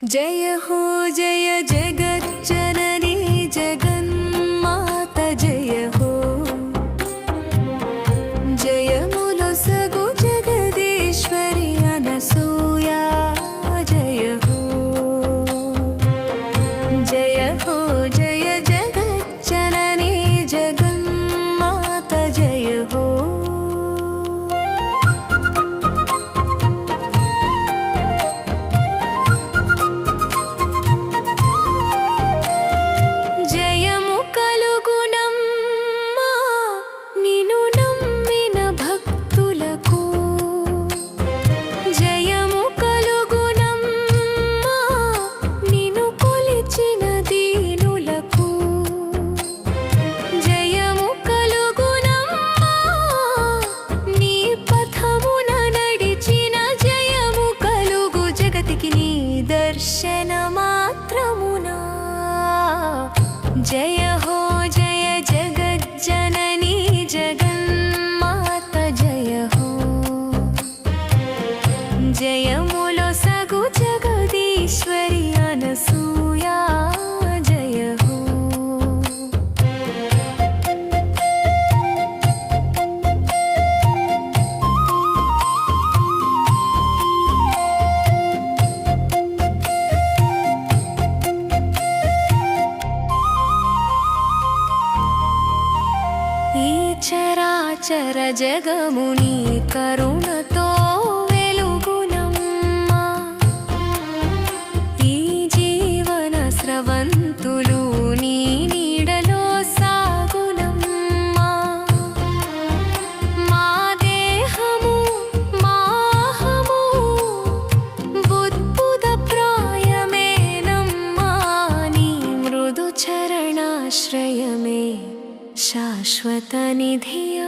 जय हो जय जगज्जननी जगन्माता जय हो जय मुलुसगु जगदीश्वरी अनसूया जय हो जय जगज्जननी जगन्माता जय हो జయము కలుగునమ్మా నిన్ను నమ్మిన భక్తులకు జయము కలుగునమ్మా నిన్ను కొలిచిన దీనులకు జయము కలుగునమ్మా నీ పథమున నడిచిన జయము కలుగు జగతికి నీ దర్శన మాత్రమునా जय हो जय जगज्जननी जगन्माता जय हो जय मुलुसगु जगदीश्वरी अनसूया जय हो ఈ చరాచర జగముని కరుణతో వెలుగునమ్మా ఈ జీవన స్రవంతులు నీ నీడలో సాగునమ్మా మా దేహము మాహము బుద్బుద ప్రాయమేనమ్మా నీ మృదు చరణాశ్రయమే శాశ్వత నిధియా